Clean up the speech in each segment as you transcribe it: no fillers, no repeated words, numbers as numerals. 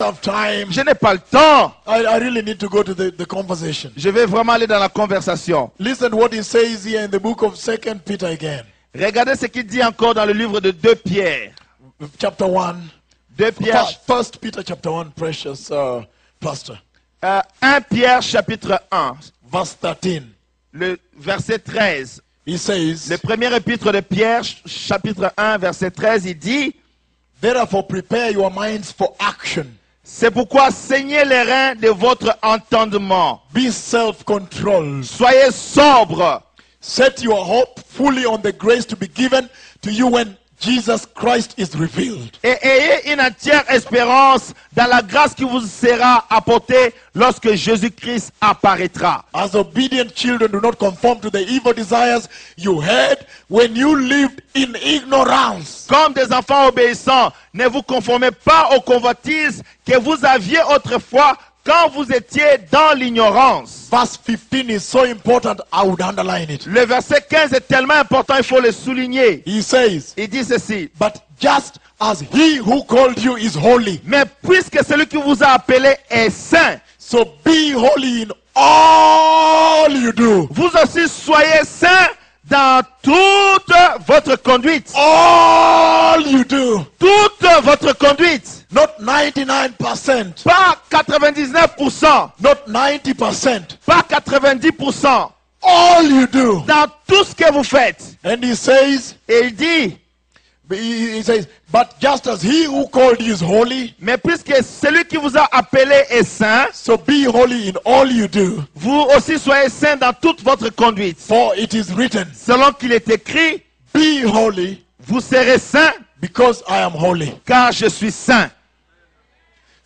Of time. Je n'ai pas le temps. I really need to go to the conversation. Je vais vraiment aller dans la conversation. Listen to what he says here in the book of 2 Peter again. Regardez ce qu'il dit encore dans le livre de 2 Pierre. Chapter 1. 2 Pierre. First Peter chapter 1, precious pastor. 1 Pierre chapitre 1. Verse 13. Le verset 13. He says, Le premier épître de Pierre, chapitre 1, verset 13, il dit, therefore prepare your minds for action. c'est pourquoi saignez les reins de votre entendement. Be self-controlled. Soyez sobre. Set your hope fully on the grace to be given to you when Jesus Christ is revealed. Et ayez une entière espérance dans la grâce qui vous sera apportée lorsque Jésus-Christ apparaîtra. As obedient children, do not conform to the evil desires you had when you lived in ignorance. Comme des enfants obéissants, ne vous conformez pas aux convoitises que vous aviez autrefois quand vous étiez dans l'ignorance. Verse 15 is so important, I would underline it. Le verset 15 est tellement important, il faut le souligner. He says, Il dit ceci. but just as he who called you is holy, Mais puisque celui qui vous a appelé est saint, so be holy in all you do. vous aussi soyez saints dans toute votre conduite. All you do. Toute votre conduite. Not 99%. Pas 99%. Not 90%. Pas 90%. All you do. Dans tout ce que vous faites. And he says, Et il dit, he says, but just as he who called you is holy, mais puisque celui qui vous a appelé est saint, so be holy in all you do. vous aussi soyez saints dans toute votre conduite. For it is written, Selon qu'il est écrit, be holy vous serez saints because I am holy. car je suis saint.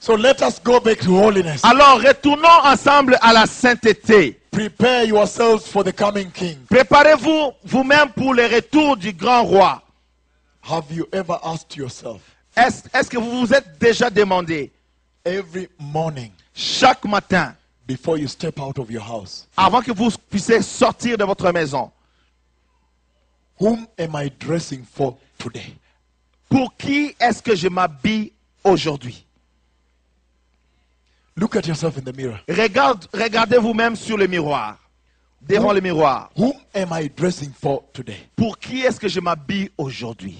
So let us go back to holiness. Alors retournons ensemble à la sainteté. Prepare yourselves for the coming king. Préparez-vous vous-même pour le retour du grand roi. Have you ever asked yourself, Est-ce que vous vous êtes déjà demandé, every morning chaque matin, before you step out of your house, avant que vous puissiez sortir de votre maison, whom am I dressing for today? pour qui est-ce que je m'habille aujourd'hui? Look at yourself in the mirror. Regardez vous-même sur le miroir, devant le miroir. Whom am I dressing for today? Pour qui est-ce que je m'habille aujourd'hui?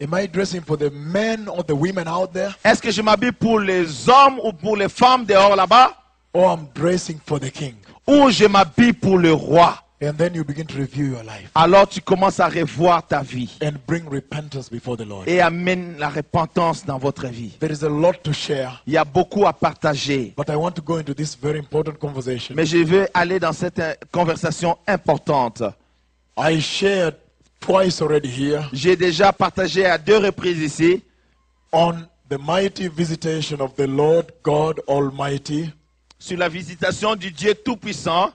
Am I dressing for the men or the women out there? Est-ce que je m'habille pour les hommes ou pour les femmes dehors là-bas? Or I'm dressing for the king? Ou je m'habille pour le roi? And then you begin to review your life Alors tu commences à revoir ta vie and bring repentance before the Lord. et amène la repentance dans votre vie. There is a lot to share, Il y a beaucoup à partager. but I want to go into this very important conversation. Mais je veux aller dans cette conversation importante. I shared twice already here J'ai déjà partagé à 2 reprises ici on the mighty visitation of the Lord God Almighty, sur la visitation du Dieu Tout-Puissant,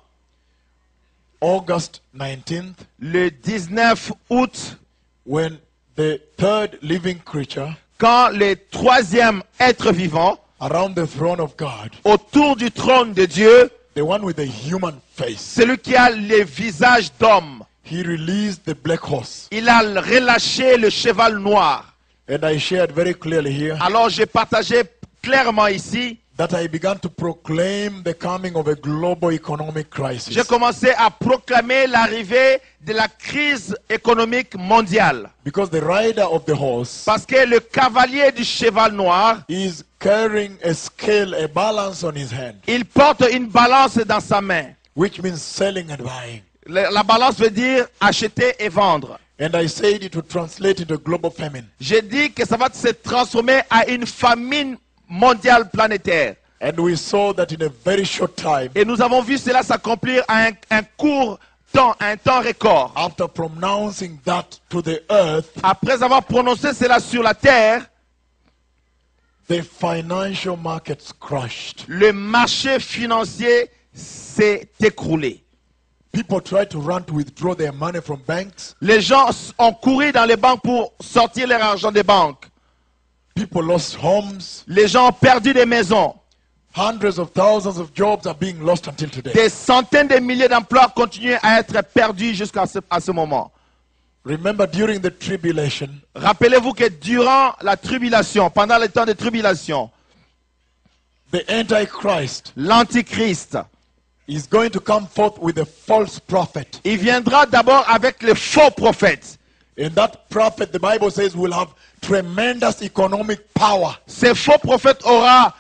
August 19th, le 19 août, when the third living creature quand le 3e être vivant, around the throne of God, autour du trône de Dieu, the one with the human face, celui qui a le visage d'homme, he released the black horse. il a relâché le cheval noir. And I shared very clearly here Alors j'ai partagé clairement ici, that I began to proclaim the coming of a global economic crisis. j'ai commencé à proclamer l'arrivée de la crise économique mondiale. Because the rider of the horse Parce que le cavalier du cheval noir, is carrying a scale, a balance on his hand, il porte une balance dans sa main. which means selling and buying. La balance veut dire acheter et vendre. And I said it would translate into global famine. J'ai dit que ça va se transformer à une famine mondiale planétaire. And we saw that in a very short time, Et nous avons vu cela s'accomplir à un court temps, un temps record. after pronouncing that to the earth, Après avoir prononcé cela sur la terre, the financial markets crashed. le marché financier s'est écroulé. People tried to run to withdraw their money from banks. Les gens ont couru dans les banques pour sortir leur argent des banques. People lost homes. Les gens ont perdu des maisons. Hundreds of thousands of jobs are being lost until today. Des centaines de milliers d'emplois continuent à être perdus jusqu'à ce moment. Remember, during the tribulation, Rappelez-vous que durant la tribulation, pendant le temps de tribulation, the Antichrist l'Antichrist, is going to come forth with a false prophet. il viendra d'abord avec les faux prophètes. And that prophet, the Bible says, will have tremendous economic power. Ces faux prophètes aura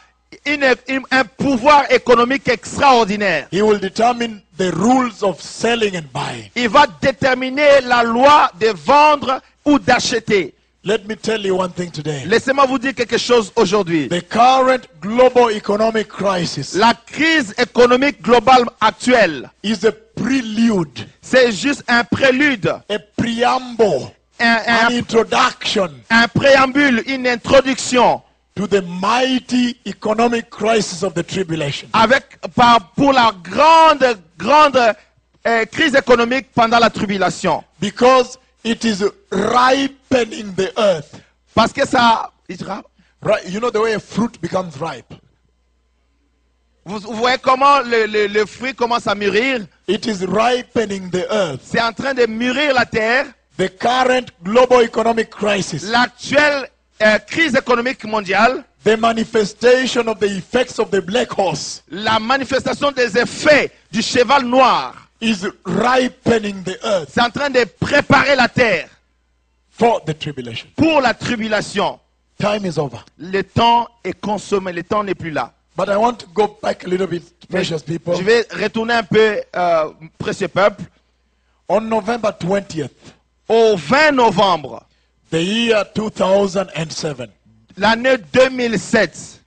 un pouvoir économique extraordinaire. He will determine the rules of selling and buying. Il va déterminer la loi de vendre ou d'acheter. Let me tell you one thing today. Laissez-moi vous dire quelque chose aujourd'hui. The current global economic crisis La crise économique globale actuelle, is a prelude, c'est juste un prélude, a preamble, un introduction préambule, une introduction to the mighty economic crisis of the tribulation. pour la grande crise économique pendant la tribulation. Because it is ripening the earth. Parce que ça... You know the way a fruit becomes ripe? Vous voyez comment le fruit commence à mûrir? It is ripening the earth. C'est en train de mûrir la terre. The current global economic crisis, L'actuelle crise économique mondiale, the manifestation of the effects of the black horse, la manifestation des effets du cheval noir, is ripening the earth c'est en train de préparer la terre for the tribulation. pour la tribulation. Time is over. Le temps est consommé, le temps n'est plus là. But I want to go back a little bit, precious people. Je vais retourner un peu, précieux peuple, On November 20th, au 20 novembre, the year 2007, l'année 2007.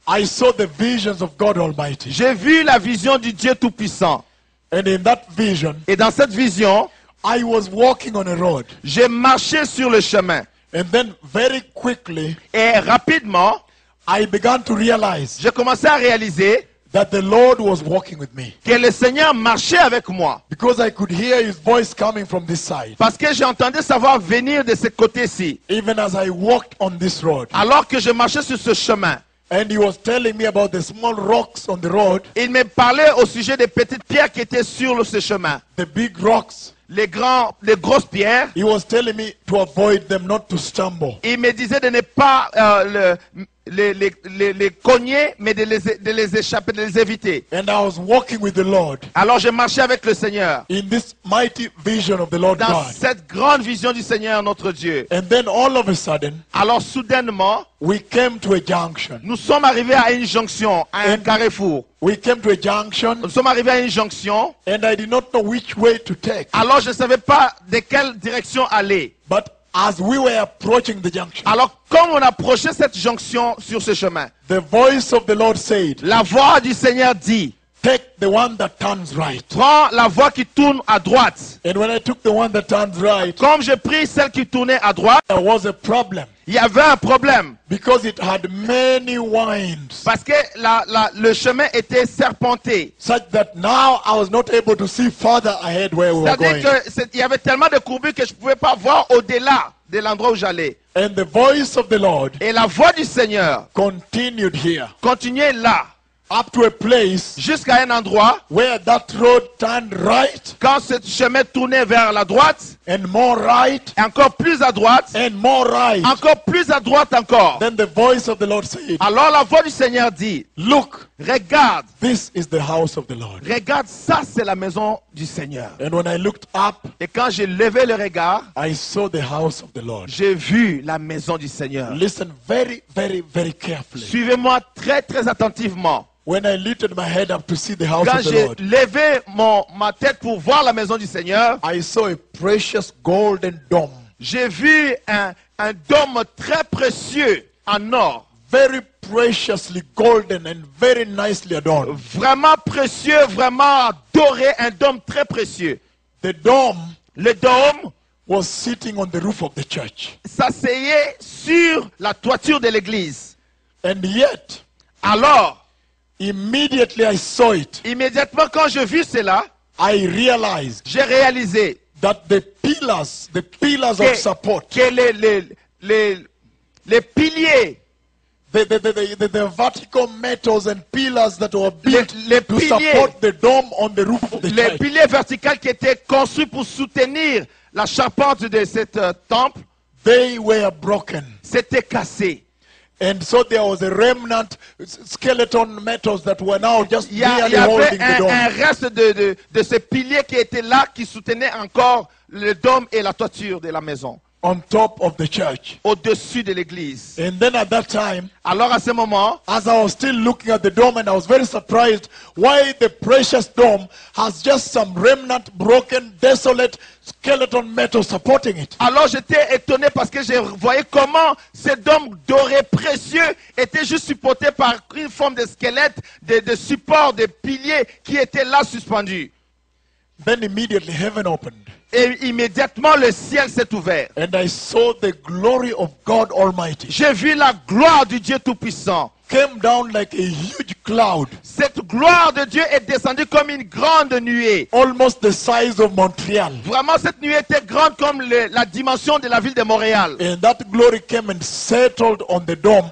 I saw the visions of God Almighty. J'ai vu la vision du Dieu Tout-Puissant. And in that vision, Et dans cette vision, I was walking on a road. j'ai marché sur le chemin. And then very quickly, Et rapidement, I began to realize j'ai commencé à réaliser that the Lord was walking with me. que le Seigneur marchait avec moi. Because I could hear his voice coming from this side. Parce que j'ai entendu sa voix venir de ce côté-ci. Even as I walked on this road. Alors que je marchais sur ce chemin. And he was telling me about the small rocks on the road. Il me parlait au sujet des petites pierres qui étaient sur ce chemin. The big rocks. Les grosses pierres. He was telling me to avoid them, not to stumble. Il me disait de ne pas les cogner, mais de les échapper, de les éviter. And I was walking with the Lord Alors je marchais avec le Seigneur. in this mighty vision of the Lord Dans God. cette grande vision du Seigneur notre Dieu. And then all of a sudden, Alors soudainement, we came to a junction. nous sommes arrivés à une jonction, à un carrefour. We came to a junction, Nous sommes arrivés à une jonction. and I did not know which way to take. Alors je ne savais pas de quelle direction aller. But as we were approaching the junction, Alors comme on approchait cette jonction sur ce chemin, the voice of the Lord said, la voix du Seigneur dit, take the one that turns right. prends la voie qui tourne à droite. And when I took the one that turns right, Comme j'ai pris celle qui tournait à droite, there was a problem il y avait un problème. because it had many winds, Parce que le chemin était serpenté. such that now I was not able to see further ahead where we were C'est-à-dire going. qu'il y avait tellement de courbures que je ne pouvais pas voir au-delà de l'endroit où j'allais. And the voice of the Lord Et la voix du Seigneur continued here continuait là, up to a place jusqu'à un endroit. where that road turned right Quand ce chemin tournait vers la droite, and more right et encore plus à droite, and more right. encore plus à droite encore. Then the voice of the Lord said, Alors la voix du Seigneur dit, look, regarde, this is the house of the Lord. regarde, ça c'est la maison du Seigneur. And when I looked up, Et quand j'ai levé le regard, I saw the house of the Lord. j'ai vu la maison du Seigneur. Listen very, very, very carefully. Suivez-moi très très attentivement. When I lifted my head up to see the house Quand of the j'ai Lord, levé ma tête pour voir la maison du Seigneur, I saw a precious golden dome, j'ai vu un dôme très précieux en or. very preciously golden and very nicely adorned. Vraiment précieux, vraiment doré, un dôme très précieux. The dome Le dôme was sitting on the roof of the church. s'asseyait sur la toiture de l'église. And yet, Alors, immediately I saw it, immédiatement quand je vis cela, I realized j'ai réalisé that the pillars of support, que les piliers, the vertical metals and pillars that were built les to piliers, support the dome on the roof of the les church, piliers verticaux qui étaient construits pour soutenir la charpente de cet temple, they were broken. s'étaient cassés. And so there was a remnant skeleton metals that were now just Il y barely avait holding the un dome. reste de ces piliers qui étaient là, qui soutenaient encore le dôme et la toiture de la maison, On top of the church. au-dessus de l'église. And then at that time, Alors à ce moment, as I was still looking at the dome, and I was very surprised why the precious dome has just some remnant, broken, desolate skeleton metal supporting it. alors j'étais étonné parce que je voyais comment ces dômes dorés précieux étaient juste supportés par une forme de squelette, de support, de piliers qui étaient là suspendus. Then immediately heaven opened, Et immédiatement le ciel s'est ouvert. and I saw the glory of God Almighty J'ai vu la gloire du Dieu Tout-Puissant. came down like a huge cloud, Cette gloire de Dieu est descendue comme une grande nuée. almost the size of Montreal. Vraiment, cette nuée était grande comme la dimension de la ville de Montréal. And that glory came and settled on the dome,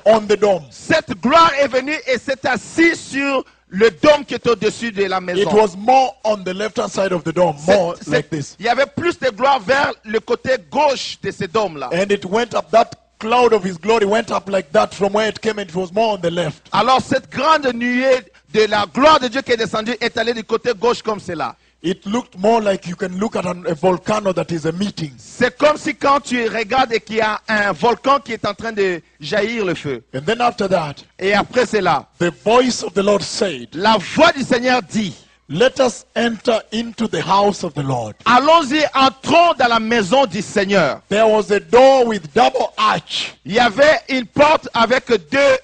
Cette gloire est venue et s'est assise sur le dôme qui est au-dessus de la It maison. was more on the left-hand side of the dome, more like this. Il y avait plus de gloire vers le côté gauche de ces dômes-là. And it went up, that cloud of his glory went up like that from where it came, and it was more on the left. Alors cette grande nuée de la gloire de Dieu qui est descendue est allée du côté gauche comme cela. It looked more like you can look at a volcano that is a meeting. C'est comme si quand tu regardes et qu'il y a un volcan qui est en train de jaillir le feu. And then after that, Et après cela, the voice of the Lord said, la voix du Seigneur dit, let us enter into the house of the Lord. allons-y, entrons dans la maison du Seigneur. There was a door with double arch, Il y avait une porte avec deux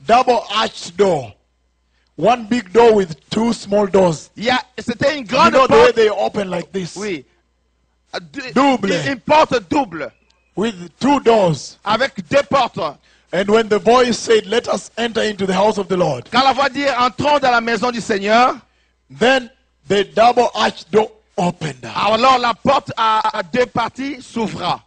double arched door. One big door with two small doors. c'était une You grande know the way porte. they open like this? Oui. Double. Une porte double With two doors. avec deux portes. And when the voice said, let us enter into the house of the Lord, Quand la voix dit entrons dans la maison du Seigneur, then the double arched door opened up. alors la porte à deux parties s'ouvra.